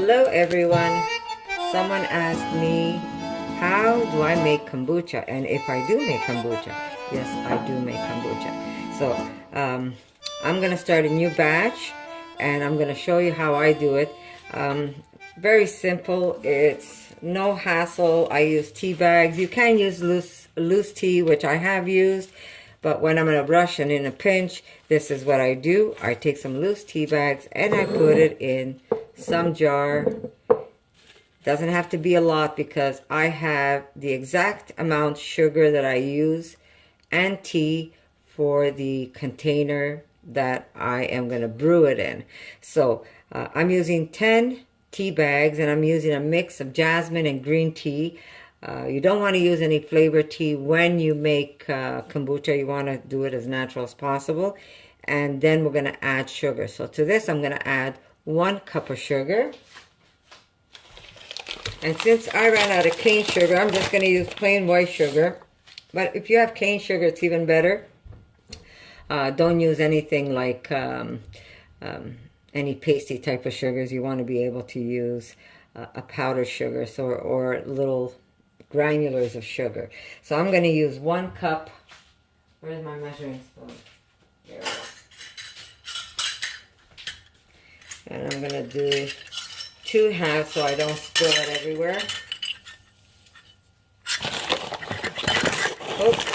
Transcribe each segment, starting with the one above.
Hello everyone. Someone asked me, how do I make kombucha? And if I do make kombucha. Yes, I do make kombucha. So I'm going to start a new batch and I'm going to show you how I do it. Very simple. It's no hassle. I use tea bags. You can use loose tea, which I have used. But when I'm in a rush and in a pinch, this is what I do. I take some loose tea bags and I put it in some jar. Doesn't have to be a lot because I have the exact amount sugar that I use and tea for the container that I am going to brew it in. So I'm using 10 tea bags and I'm using a mix of jasmine and green tea. You don't want to use any flavored tea when you make kombucha. You want to do it as natural as possible. And then we're going to add sugar. So to this, I'm going to add 1 cup of sugar. And since I ran out of cane sugar, I'm just going to use plain white sugar. But if you have cane sugar, it's even better. Don't use anything like any pasty type of sugars. You want to be able to use a powdered sugar or little granulars of sugar. So I'm going to use 1 cup. Where's my measuring spoon? There it is. And I'm going to do 2 halves so I don't spill it everywhere. Oops.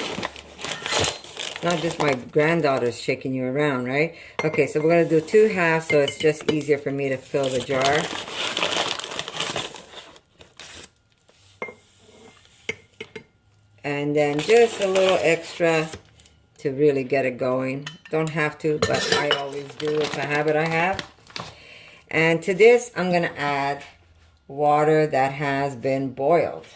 Not just my granddaughter's shaking you around, right? Okay, so we're going to do 2 halves so it's just easier for me to fill the jar. And then just a little extra to really get it going. Don't have to, but I always do. It's a habit I have. And to this, I'm going to add water that has been boiled.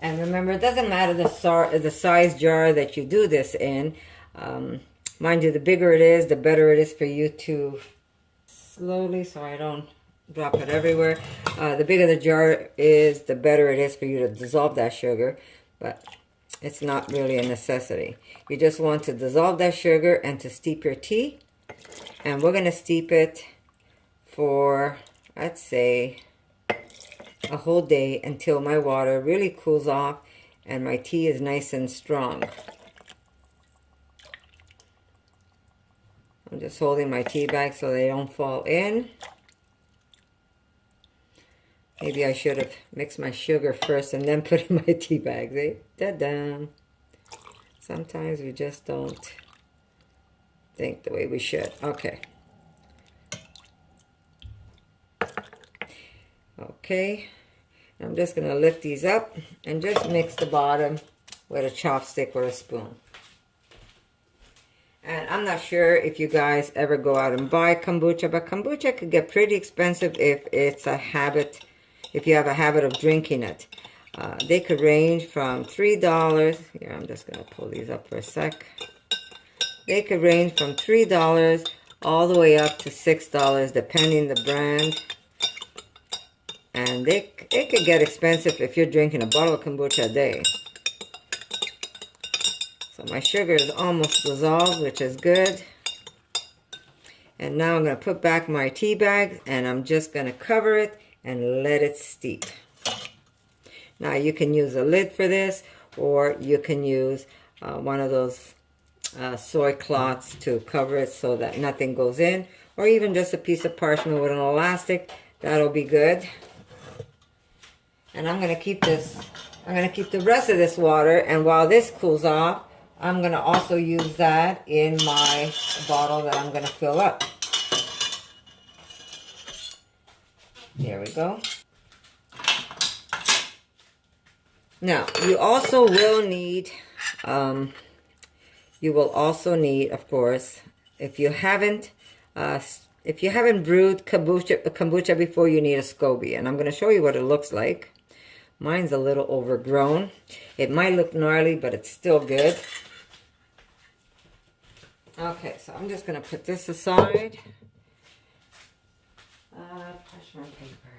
And remember, it doesn't matter the size jar that you do this in. Mind you, the bigger it is, the better it is for you to slowly, so I don't drop it everywhere. The bigger the jar is, the better it is for you to dissolve that sugar. But it's not really a necessity. You just want to dissolve that sugar and to steep your tea. And we're going to steep it for, I'd say, a whole day until my water really cools off and my tea is nice and strong. I'm just holding my tea bags so they don't fall in. Maybe I should have mixed my sugar first and then put in my tea bags, eh? Ta-da! Sometimes we just don't think the way we should. Okay. Okay. I'm just going to lift these up and just mix the bottom with a chopstick or a spoon. And I'm not sure if you guys ever go out and buy kombucha, but kombucha could get pretty expensive if it's a habit. If you have a habit of drinking it. They could range from $3. Here, I'm just going to pull these up for a sec. They could range from $3 all the way up to $6, depending the brand. And it could get expensive if you're drinking a bottle of kombucha a day. So my sugar is almost dissolved, which is good. And now I'm going to put back my tea bag, and I'm just going to cover it and let it steep. Now you can use a lid for this, or you can use one of those soy cloths to cover it so that nothing goes in, or even just a piece of parchment with an elastic. That'll be good. And I'm going to keep this, I'm going to keep the rest of this water, and while this cools off, I'm going to also use that in my bottle that I'm going to fill up. There we go. Now, you also will need, of course, if you haven't brewed kombucha before, you need a SCOBY. And I'm going to show you what it looks like. Mine's a little overgrown. It might look gnarly, but it's still good. Okay, so I'm just going to put this aside. Parchment paper.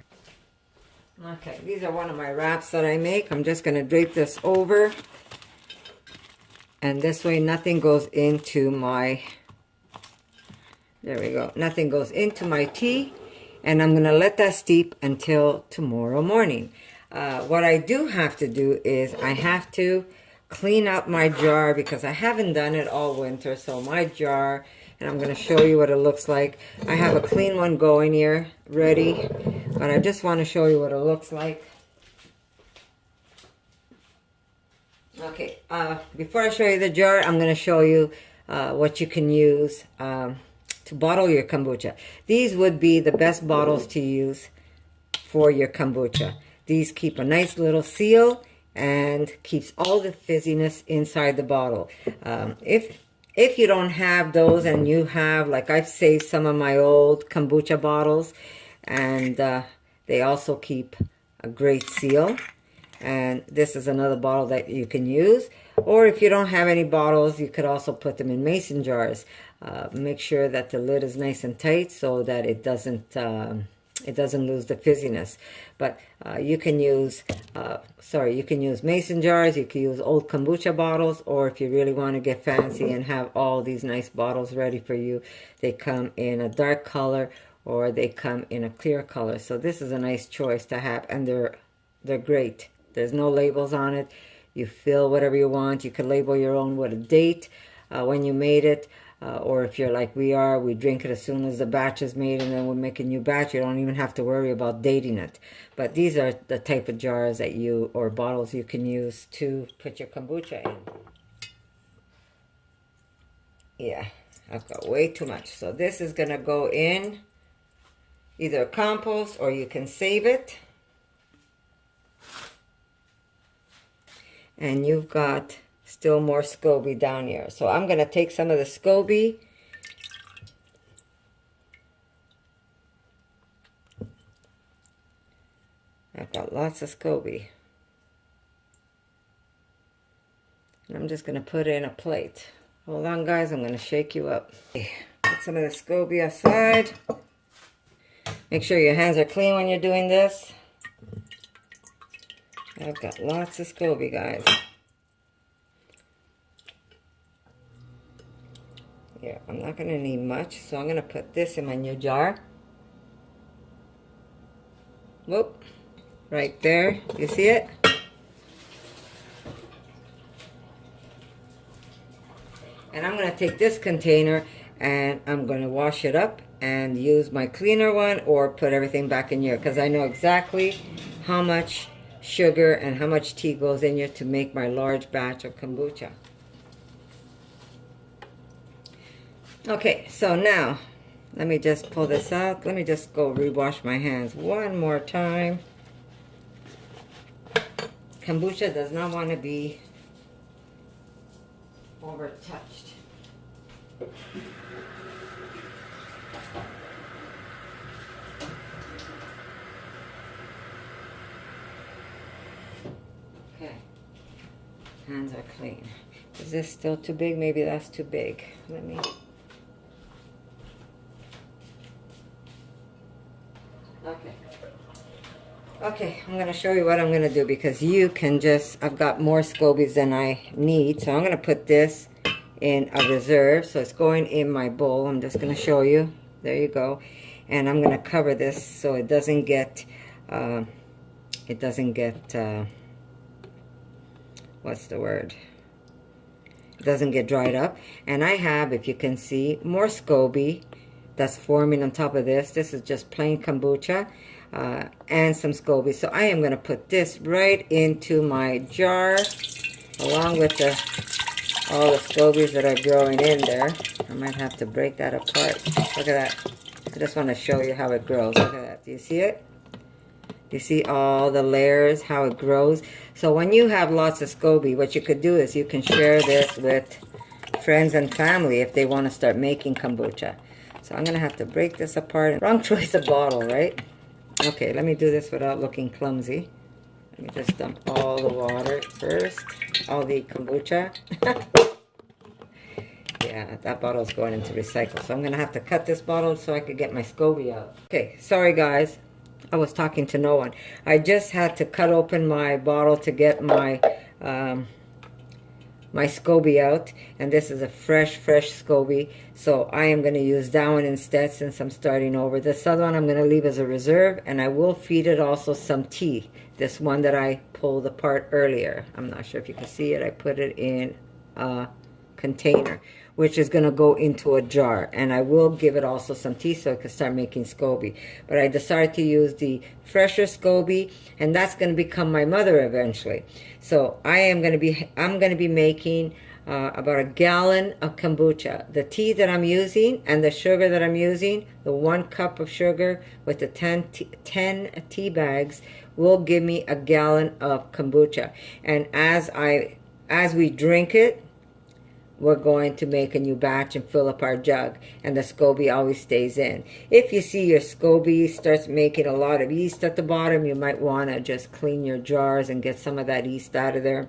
Okay, these are one of my wraps that I make. I'm just going to drape this over. And this way nothing goes into my There we go. Nothing goes into my tea. And I'm going to let that steep until tomorrow morning. What I do have to do is I have to clean up my jar because I haven't done it all winter. So my jar, and I'm going to show you what it looks like. I have a clean one going here, ready. But I just want to show you what it looks like. Okay, before I show you the jar, I'm going to show you what you can use to bottle your kombucha. These would be the best bottles to use for your kombucha. These keep a nice little seal and keeps all the fizziness inside the bottle. If you don't have those and you have, like I've saved some of my old kombucha bottles, and they also keep a great seal. And this is another bottle that you can use. Or if you don't have any bottles, you could also put them in mason jars. Make sure that the lid is nice and tight so that it doesn't lose the fizziness. But you can use, you can use mason jars, you can use old kombucha bottles, or if you really want to get fancy and have all these nice bottles ready for you, they come in a dark color or they come in a clear color. So this is a nice choice to have, and they're great. There's no labels on it. You fill whatever you want. You can label your own with a date when you made it. Or if you're like we are, we drink it as soon as the batch is made and then we make a new batch. You don't even have to worry about dating it. But these are the type of jars that or bottles you can use to put your kombucha in. Yeah, I've got way too much. So this is going to go in either a compost or you can save it. And you've got still more SCOBY down here. So I'm going to take some of the SCOBY. I've got lots of SCOBY. And I'm just going to put it in a plate. Hold on, guys. I'm going to shake you up. Put some of the SCOBY aside. Make sure your hands are clean when you're doing this. I've got lots of SCOBY, guys. Yeah, I'm not going to need much, so I'm going to put this in my new jar. Whoop. Right there. You see it? And I'm going to take this container and I'm going to wash it up and use my cleaner one or put everything back in here because I know exactly how much sugar and how much tea goes in here to make my large batch of kombucha. Okay, so now let me just pull this out. Let me just go rewash my hands one more time. Kombucha does not want to be over-touched. Okay, hands are clean. Is this still too big? Maybe that's too big. Let me... Okay, I'm going to show you what I'm going to do because you can just, I've got more SCOBYs than I need. So I'm going to put this in a reserve. So it's going in my bowl. I'm just going to show you. There you go. And I'm going to cover this so it doesn't get, what's the word? It doesn't get dried up. And I have, if you can see, more SCOBY that's forming on top of this. This is just plain kombucha. And some SCOBY. So I am going to put this right into my jar along with all the SCOBYs that are growing in there. I might have to break that apart. Look at that. I just want to show you how it grows. Look at that. Do you see it? Do you see all the layers, how it grows? So when you have lots of SCOBY, what you could do is you can share this with friends and family if they want to start making kombucha. So I'm going to have to break this apart. Wrong choice of bottle, right? Okay, let me do this without looking clumsy. Let me just dump all the water first. All the kombucha. Yeah, that bottle's going into recycle. So I'm going to have to cut this bottle so I could get my SCOBY out. Okay, sorry guys. I was talking to no one. I just had to cut open my bottle to get my my SCOBY out, and this is a fresh SCOBY, so I am going to use that one instead since I'm starting over. This other one I'm going to leave as a reserve, and I will feed it also some tea. This one that I pulled apart earlier, I'm not sure if you can see it, I put it in a container, which is going to go into a jar, and I will give it also some tea so it can start making SCOBY. But I decided to use the fresher SCOBY, and that's going to become my mother eventually. So I'm going to be making about a gallon of kombucha. The tea that I'm using and the sugar that I'm using, the 1 cup of sugar with the 10 tea bags will give me a gallon of kombucha. And as we drink it, we're going to make a new batch and fill up our jug, and the SCOBY always stays in. If you see your SCOBY starts making a lot of yeast at the bottom, you might want to just clean your jars and get some of that yeast out of there.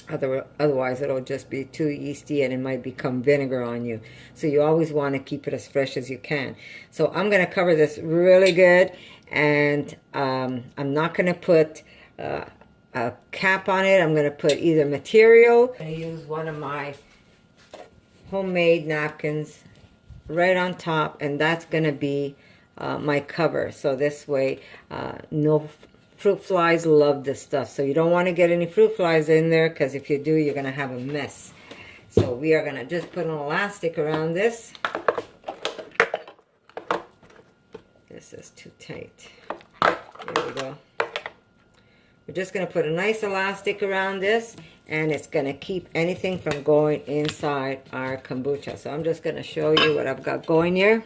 Otherwise, it'll just be too yeasty and it might become vinegar on you. So you always want to keep it as fresh as you can. So I'm going to cover this really good, and I'm not going to put a cap on it. I'm going to put either material. I'm going to use one of my homemade napkins right on top, and that's going to be my cover. So this way no fruit flies love this stuff, so you don't want to get any fruit flies in there, because if you do, you're going to have a mess. So we are going to just put an elastic around this. This is too tight. There we go. We're just going to put a nice elastic around this, and it's going to keep anything from going inside our kombucha. So I'm just going to show you what I've got going here.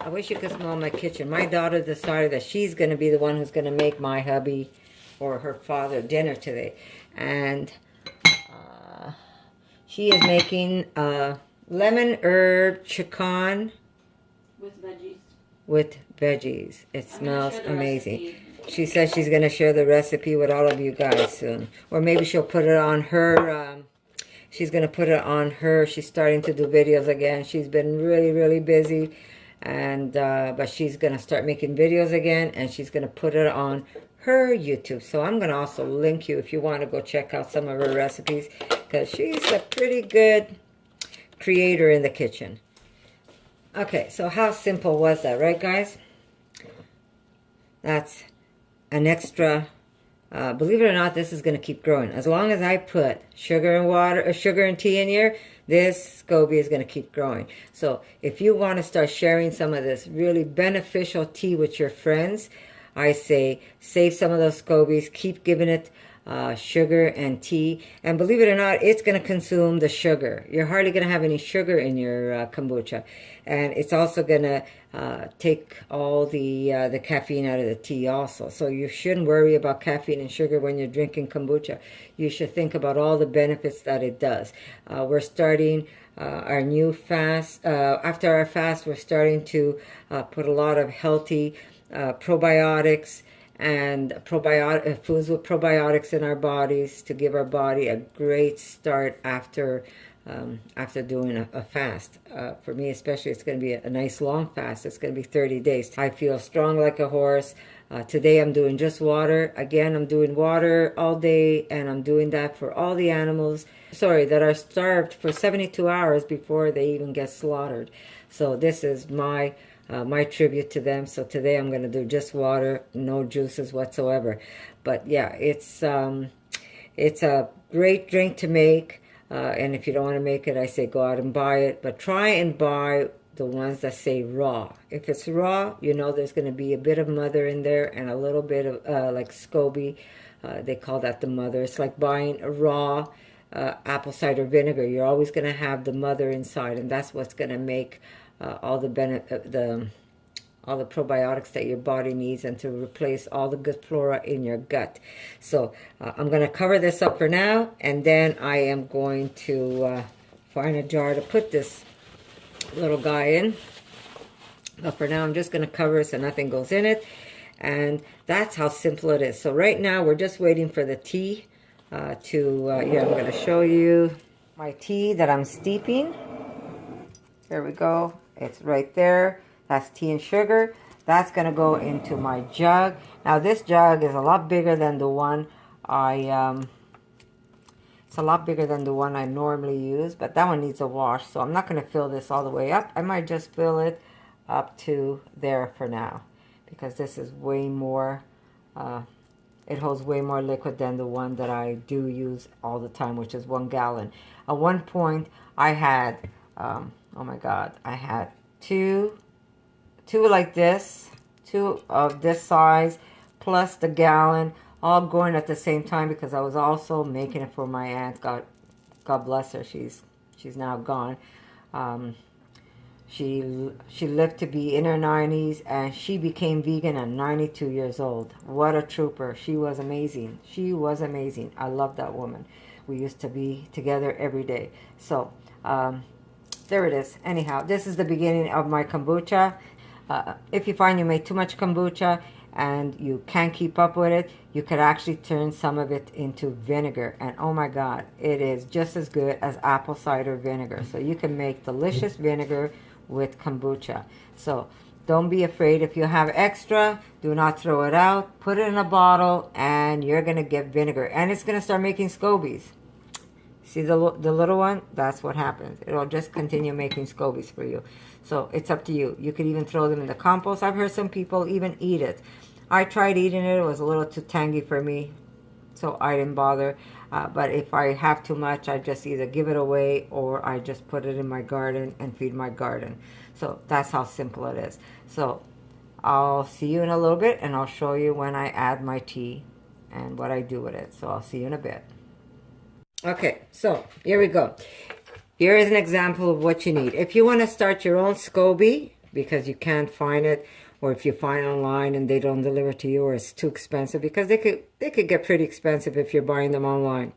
I wish you could smell my kitchen. My daughter decided that she's going to be the one who's going to make my hubby or her father dinner today. And she is making lemon herb chicken with veggies. It smells amazing. She says she's going to share the recipe with all of you guys soon. Or maybe she'll put it on her, she's going to put it on her. She's starting to do videos again. She's been really busy. And but she's going to start making videos again, and she's going to put it on her YouTube. So I'm going to also link you if you want to go check out some of her recipes, because she's a pretty good creator in the kitchen. Okay, so how simple was that, right guys? That's an extra, believe it or not, this is going to keep growing. As long as I put sugar and water, or sugar and tea in here, this SCOBY is going to keep growing. So if you want to start sharing some of this really beneficial tea with your friends, I say save some of those SCOBYs, keep giving it sugar and tea, and believe it or not, it's going to consume the sugar. You're hardly going to have any sugar in your kombucha, and it's also going to take all the caffeine out of the tea also. So you shouldn't worry about caffeine and sugar when you're drinking kombucha. You should think about all the benefits that it does. We're starting our new fast. After our fast, we're starting to put a lot of healthy probiotics and foods with probiotics in our bodies to give our body a great start after doing a fast. For me especially, it's going to be a nice long fast. It's going to be 30 days. I feel strong like a horse. Today I'm doing just water. Again, I'm doing water all day, and I'm doing that for all the animals, that are starved for 72 hours before they even get slaughtered. So this is my tribute to them. So today I'm going to do just water, no juices whatsoever. But yeah, it's a great drink to make. And if you don't want to make it, I say go out and buy it. But try and buy the ones that say raw. If it's raw, you know there's going to be a bit of mother in there and a little bit of like SCOBY. They call that the mother. It's like buying a raw apple cider vinegar. You're always going to have the mother inside, and that's what's going to make all the probiotics that your body needs, and to replace all the good flora in your gut. So I'm going to cover this up for now, and then I am going to find a jar to put this little guy in. But for now, I'm just going to cover it so nothing goes in it, and that's how simple it is. So right now, we're just waiting for the tea I'm going to show you my tea that I'm steeping. There we go. It's right there. That's tea and sugar. That's going to go into my jug. Now this jug is a lot bigger than the one it's a lot bigger than the one I normally use, but that one needs a wash, so I'm not going to fill this all the way up. I might just fill it up to there for now, because this is way more, it holds way more liquid than the one that I do use all the time, which is 1 gallon. At one point, I had, oh my God, I had two like this, 2 of this size, plus the gallon, all going at the same time, because I was also making it for my aunt. God bless her. She's now gone. She lived to be in her 90s, and she became vegan at 92 years old. What a trooper. She was amazing. She was amazing. I love that woman. We used to be together every day. So there it is. Anyhow, this is the beginning of my kombucha. If you find you made too much kombucha and you can't keep up with it, you could actually turn some of it into vinegar. And oh my God, it is just as good as apple cider vinegar. So you can make delicious vinegar with kombucha. So don't be afraid. If you have extra, do not throw it out. Put it in a bottle and you're going to get vinegar. And it's going to start making scobies. See the little one? That's what happens. It'll just continue making scobies for you. So it's up to you. You could even throw them in the compost. I've heard some people even eat it. I tried eating it. It was a little too tangy for me, so I didn't bother. But if I have too much, I just either give it away or I just put it in my garden and feed my garden. So that's how simple it is. So I'll see you in a little bit, and I'll show you when I add my tea and what I do with it. So I'll see you in a bit. Okay, so here we go. Here is an example of what you need. If you want to start your own SCOBY, because you can't find it, or if you find it online and they don't deliver to you, or it's too expensive, because they could get pretty expensive if you're buying them online.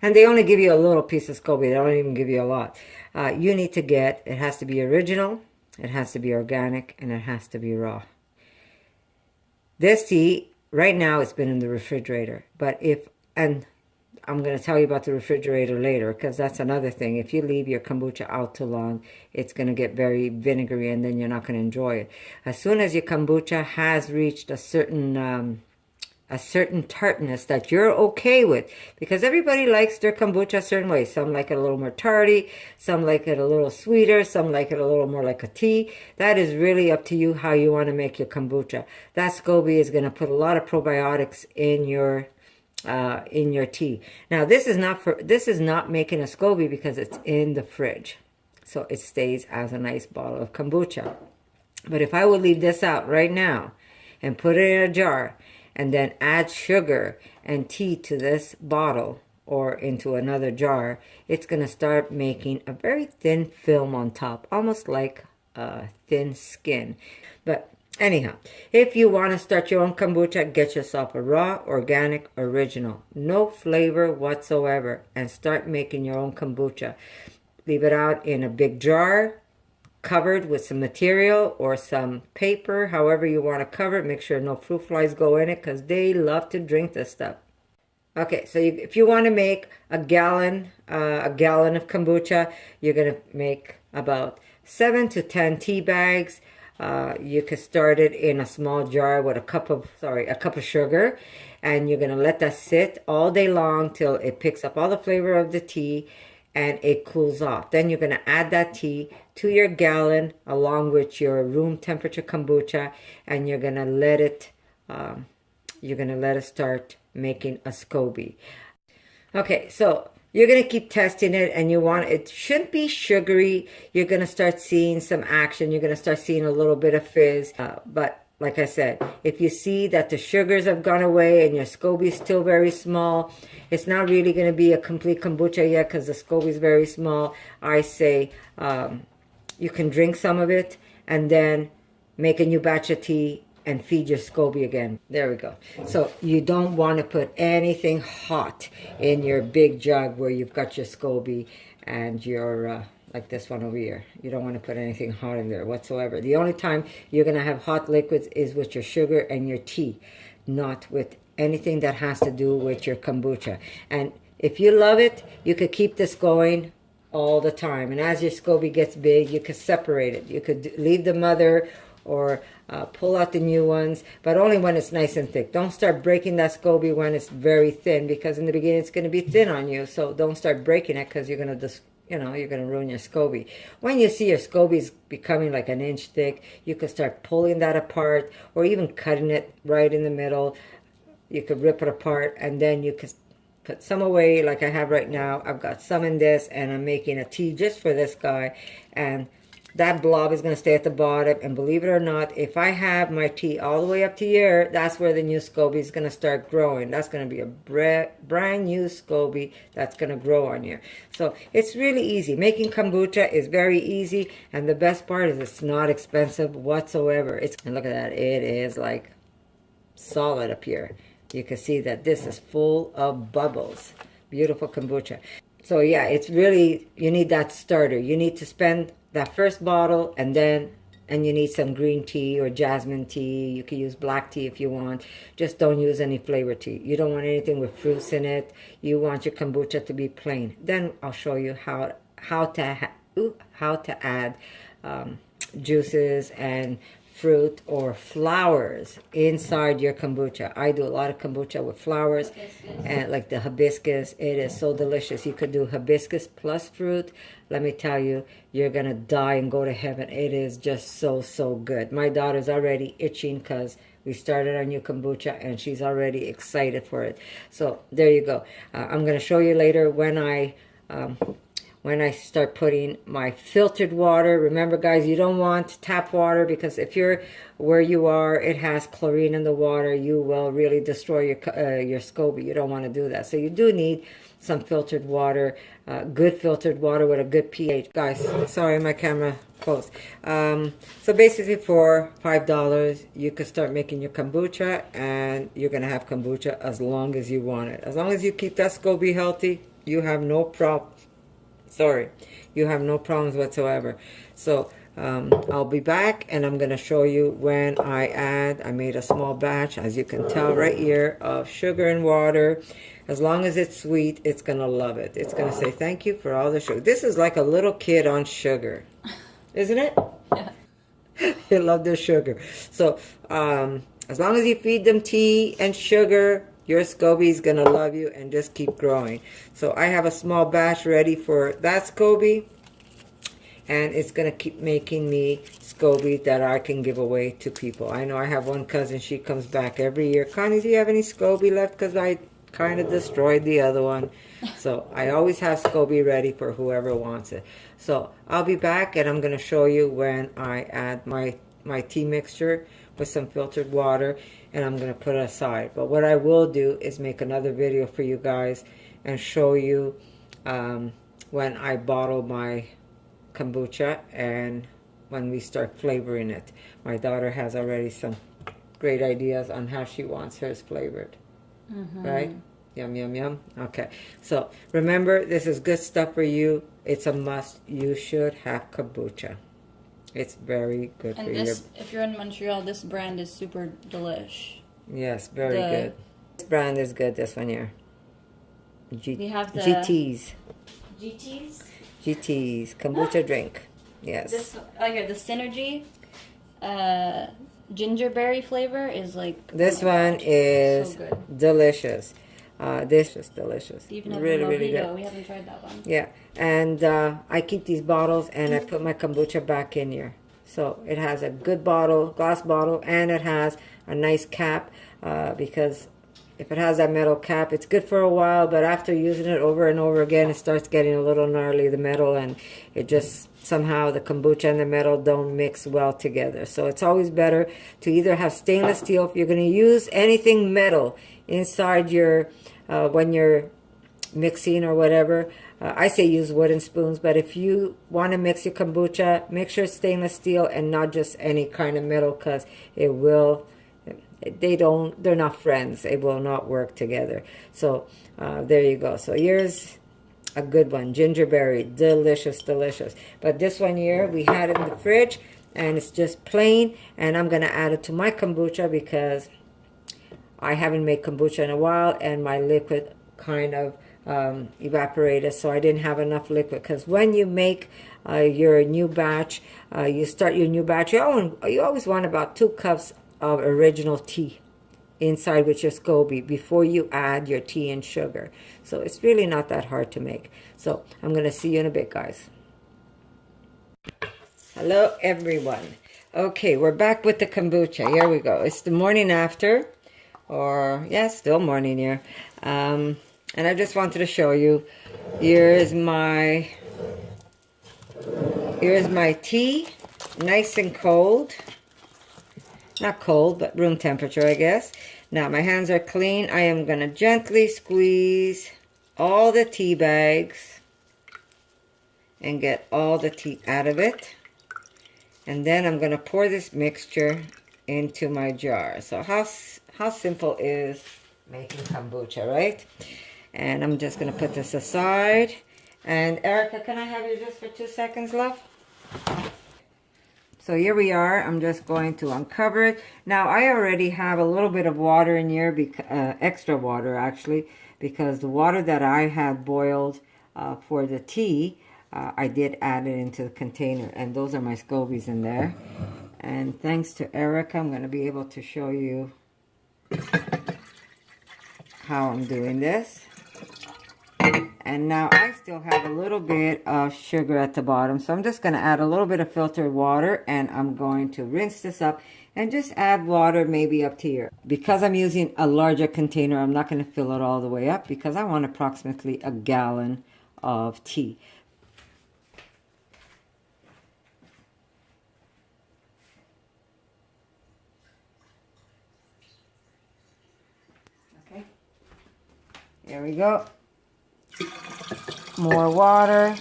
And they only give you a little piece of SCOBY. They don't even give you a lot. You need to get, it has to be original, it has to be organic, and it has to be raw. This tea, right now, it's been in the refrigerator. But and I'm going to tell you about the refrigerator later, because that's another thing. If you leave your kombucha out too long, it's going to get very vinegary, and then you're not going to enjoy it. As soon as your kombucha has reached a certain tartness that you're okay with, because everybody likes their kombucha a certain way. Some like it a little more tarty, some like it a little sweeter, some like it a little more like a tea. That is really up to you how you want to make your kombucha. That SCOBY is going to put a lot of probiotics in your tea. Now this is not making a SCOBY because it's in the fridge, so it stays as a nice bottle of kombucha. But if I would leave this out right now and put it in a jar and then add sugar and tea to this bottle or into another jar, it's going to start making a very thin film on top, almost like a thin skin. But anyhow, if you want to start your own kombucha, get yourself a raw, organic, original, no flavor whatsoever, and start making your own kombucha. Leave it out in a big jar, covered with some material or some paper, however you want to cover it. Make sure no fruit flies go in it, because they love to drink this stuff. Okay, so if you want to make a gallon of kombucha, you're going to make about 7 to 10 tea bags. You could start it in a small jar with a cup of sugar, and you're going to let that sit all day long till it picks up all the flavor of the tea and it cools off. Then you're going to add that tea to your gallon along with your room temperature kombucha, and you're going to let it start making a SCOBY. Okay, so you're going to keep testing it, and it shouldn't be sugary. You're going to start seeing some action. You're going to start seeing a little bit of fizz. But like I said, if you see that the sugars have gone away and your SCOBY is still very small, it's not really going to be a complete kombucha yet because the SCOBY is very small. I say you can drink some of it and then make a new batch of tea and feed your SCOBY again. There we go. So you don't want to put anything hot in your big jug where you've got your SCOBY and your, like this one over here. You don't want to put anything hot in there whatsoever. The only time you're going to have hot liquids is with your sugar and your tea, not with anything that has to do with your kombucha. And if you love it, you could keep this going all the time. And as your SCOBY gets big, you could separate it. You could leave the mother or pull out the new ones, but only when it's nice and thick. Don't start breaking that SCOBY when it's very thin, because in the beginning it's going to be thin on you. So don't start breaking it, because you're going to just, you're going to ruin your SCOBY. When you see your SCOBY's becoming like an inch thick, you could start pulling that apart, or even cutting it right in the middle. You could rip it apart, and then you could put some away like I have right now. I've got some in this, and I'm making a tea just for this guy. And that blob is going to stay at the bottom. And believe it or not, if I have my tea all the way up to here, that's where the new SCOBY is going to start growing. That's going to be a brand new SCOBY that's going to grow on here. So it's really easy. Making kombucha is very easy. And the best part is it's not expensive whatsoever. And look at that. It is like solid up here. You can see that this is full of bubbles. Beautiful kombucha. So yeah, it's really, you need that starter. You need to spend that first bottle, and you need some green tea or jasmine tea. You can use black tea if you want. Just don't use any flavored tea. You don't want anything with fruits in it. You want your kombucha to be plain. Then I'll show you how to add juices and fruit or flowers inside your kombucha. I do a lot of kombucha with flowers, and like the hibiscus. It is so delicious. You could do hibiscus plus fruit. Let me tell you, you're gonna die and go to heaven. It is just so good. My daughter's already itching because we started our new kombucha, and she's already excited for it. So there you go. I'm gonna show you later when I start putting my filtered water. Remember, guys, you don't want tap water, because if you're where you are, it has chlorine in the water. You will really destroy your SCOBY. You don't want to do that. So you do need some filtered water, good filtered water with a good pH. Guys, sorry, my camera closed. So basically for $5, you could start making your kombucha, and you're going to have kombucha as long as you want it. As long as you keep that SCOBY healthy, you have no problem. Sorry, you have no problems whatsoever. So I'll be back, and I'm going to show you when I made a small batch, as you can tell right here, of sugar and water. As long as it's sweet, it's going to love it. It's going to say thank you for all the sugar. This is like a little kid on sugar, isn't it? Yeah. They love their sugar. So as long as you feed them tea and sugar, your SCOBY is going to love you and just keep growing. So I have a small batch ready for that SCOBY, and it's going to keep making me SCOBY that I can give away to people. I know I have one cousin, she comes back every year. Connie, do you have any SCOBY left? Because I kind of destroyed the other one. So I always have SCOBY ready for whoever wants it. So I'll be back, and I'm going to show you when I add my tea mixture with some filtered water, and I'm going to put it aside. But what I will do is make another video for you guys and show you when I bottle my kombucha and when we start flavoring it. My daughter has already some great ideas on how she wants hers flavored. Right? Yum, yum, yum. Okay. So remember, this is good stuff for you. It's a must. You should have kombucha. It's very good for you. If you're in Montreal, this brand is super delish. Yes, very good. This brand is good, this one here. We have the GTs. GTs? GTs. Kombucha drink. Yes. This, here, the Synergy gingerberry flavor is like... This one is so good. Delicious. This is delicious. Even Really good. We haven't tried that one. Yeah, and I keep these bottles, and I put my kombucha back in here. So it has a good bottle, glass bottle, and it has a nice cap, because if it has that metal cap, it's good for a while, but after using it over and over again, it starts getting a little gnarly, the metal, and it just somehow the kombucha and the metal don't mix well together. So it's always better to either have stainless steel. If you're going to use anything metal inside your when you're mixing or whatever, I say use wooden spoons, but if you want to mix your kombucha, make sure it's stainless steel and not just any kind of metal, because they're not friends. It will not work together. So there you go. So here's a good one, gingerberry, delicious. But this one here, we had it in the fridge, and it's just plain, and I'm going to add it to my kombucha because I haven't made kombucha in a while, and my liquid kind of evaporated, so I didn't have enough liquid. Because when you make your new batch, you start your new batch, you always want about 2 cups of original tea inside with your SCOBY before you add your tea and sugar. So it's really not that hard to make. So I'm going to see you in a bit, guys. Hello, everyone. Okay, we're back with the kombucha. Here we go. It's the morning after, or yeah, still morning here. And I just wanted to show you. Here's my tea, nice and cold. Not cold, but room temperature, I guess. Now my hands are clean. I am gonna gently squeeze all the tea bags and get all the tea out of it. And then I'm going to pour this mixture into my jar. So how simple is making kombucha, right? And I'm just going to put this aside. And Erica, can I have you just for 2 seconds, love? So here we are. I'm just going to uncover it. Now I already have a little bit of water in here, extra water actually, because the water that I had boiled for the tea, I did add it into the container, and those are my SCOBYs in there. And thanks to Erica, I'm going to be able to show you how I'm doing this. And now I still have a little bit of sugar at the bottom, so I'm just going to add a little bit of filtered water, and I'm going to rinse this up and just add water maybe up to here. Because I'm using a larger container, I'm not going to fill it all the way up because I want approximately 1 gallon of tea. Okay, here we go. More water,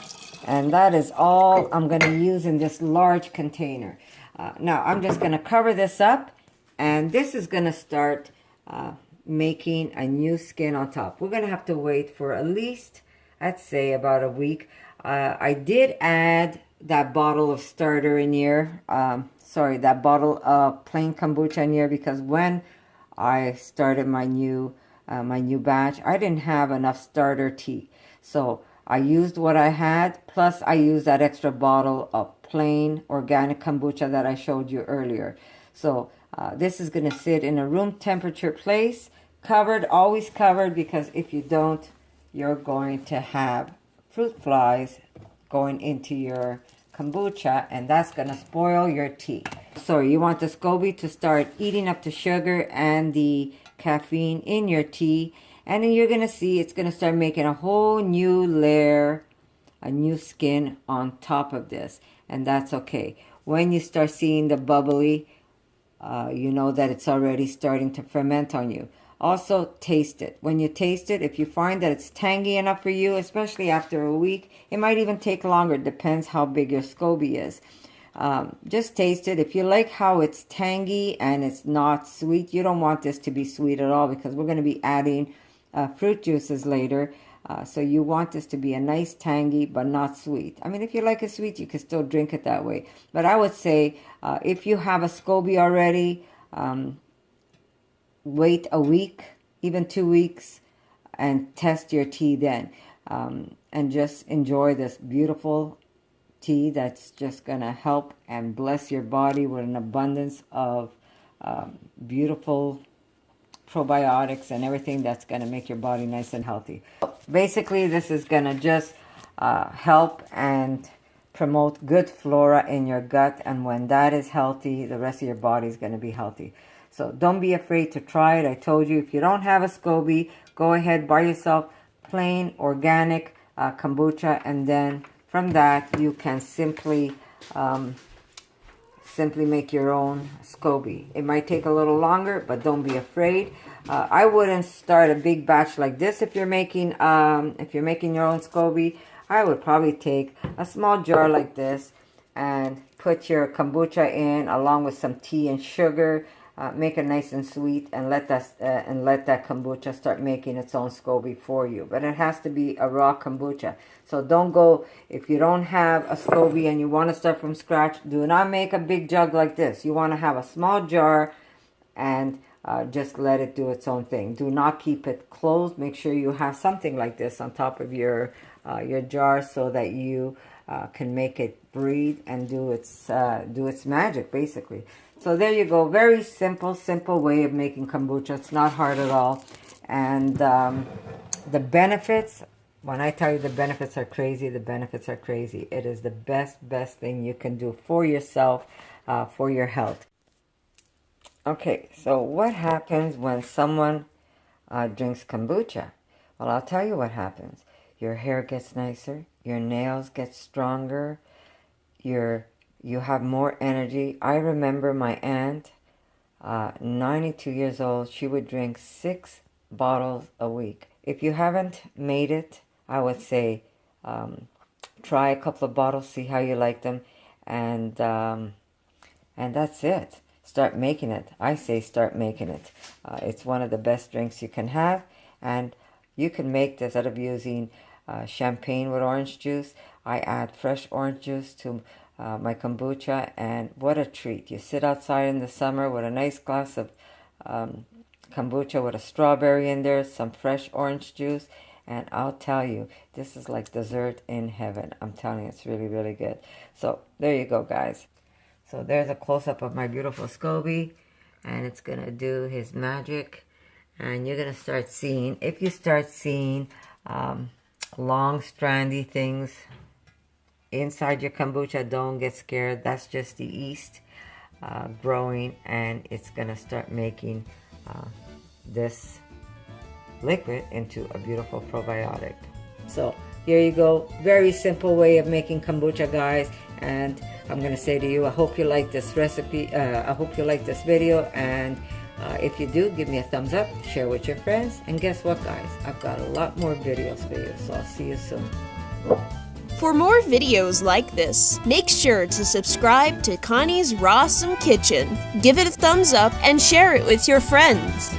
and that is all I'm going to use in this large container. Now I'm just going to cover this up, and this is going to start making a new skin on top. We're going to have to wait for at least, I'd say, about a week. I did add that bottle of starter in here, that bottle of plain kombucha in here, because when I started my new batch, I didn't have enough starter tea. So I used what I had, plus I used that extra bottle of plain organic kombucha that I showed you earlier. So this is going to sit in a room temperature place, covered, always covered, because if you don't, you're going to have fruit flies going into your kombucha, and that's going to spoil your tea. So you want the SCOBY to start eating up the sugar and the caffeine in your tea, and then you're going to see it's going to start making a whole new layer, a new skin on top of this, and that's okay. When you start seeing the bubbly, you know that it's already starting to ferment on you. Also, taste it. When you taste it, if you find that it's tangy enough for you, especially after a week, it might even take longer. It depends how big your SCOBY is. Just taste it. If you like how it's tangy and it's not sweet, you don't want this to be sweet at all, because we're going to be adding fruit juices later. So you want this to be a nice tangy but not sweet. I mean, if you like it sweet, you can still drink it that way. But I would say if you have a SCOBY already, wait a week, even 2 weeks, and test your tea then. And just enjoy this beautiful tea that's just going to help and bless your body with an abundance of beautiful probiotics and everything that's going to make your body nice and healthy. Basically, this is going to just help and promote good flora in your gut, and when that is healthy, the rest of your body is going to be healthy. So don't be afraid to try it. I told you, if you don't have a SCOBY, go ahead, buy yourself plain organic kombucha, and then from that you can simply make your own SCOBY. It might take a little longer, but don't be afraid. I wouldn't start a big batch like this if you're making your own SCOBY. I would probably take a small jar like this and put your kombucha in along with some tea and sugar. Make it nice and sweet, and let that kombucha start making its own SCOBY for you. But it has to be a raw kombucha. So don't go, if you don't have a SCOBY and you want to start from scratch, do not make a big jug like this. You want to have a small jar and just let it do its own thing. Do not keep it closed. Make sure you have something like this on top of your jar so that you can make it breathe and do its magic, basically. So there you go. Very simple way of making kombucha. It's not hard at all. And the benefits, when I tell you the benefits are crazy, the benefits are crazy. It is the best thing you can do for yourself, for your health. Okay, so what happens when someone drinks kombucha? Well, I'll tell you what happens. Your hair gets nicer, your nails get stronger, you have more energy. I remember my aunt, 92 years old, she would drink 6 bottles a week. If you haven't made it, I would say try a couple of bottles, see how you like them, and that's it. Start making it. I say start making it. It's one of the best drinks you can have, and you can make this out of using champagne with orange juice. I add fresh orange juice to my kombucha, and what a treat. You sit outside in the summer with a nice glass of kombucha with a strawberry in there, some fresh orange juice, and I'll tell you, this is like dessert in heaven. I'm telling you, it's really, really good. So there you go, guys. So there's a close-up of my beautiful SCOBY, and it's going to do his magic. And you're going to start seeing, if you start seeing long, strandy things inside your kombucha, don't get scared. That's just the yeast growing, and it's going to start making this liquid into a beautiful probiotic. So here you go. Very simple way of making kombucha, guys. And I'm going to say to you, I hope you like this recipe. I hope you like this video. And if you do, give me a thumbs up, share with your friends. And guess what, guys? I've got a lot more videos for you. So I'll see you soon. For more videos like this, make sure to subscribe to Connie's RAWsome Kitchen. Give it a thumbs up and share it with your friends.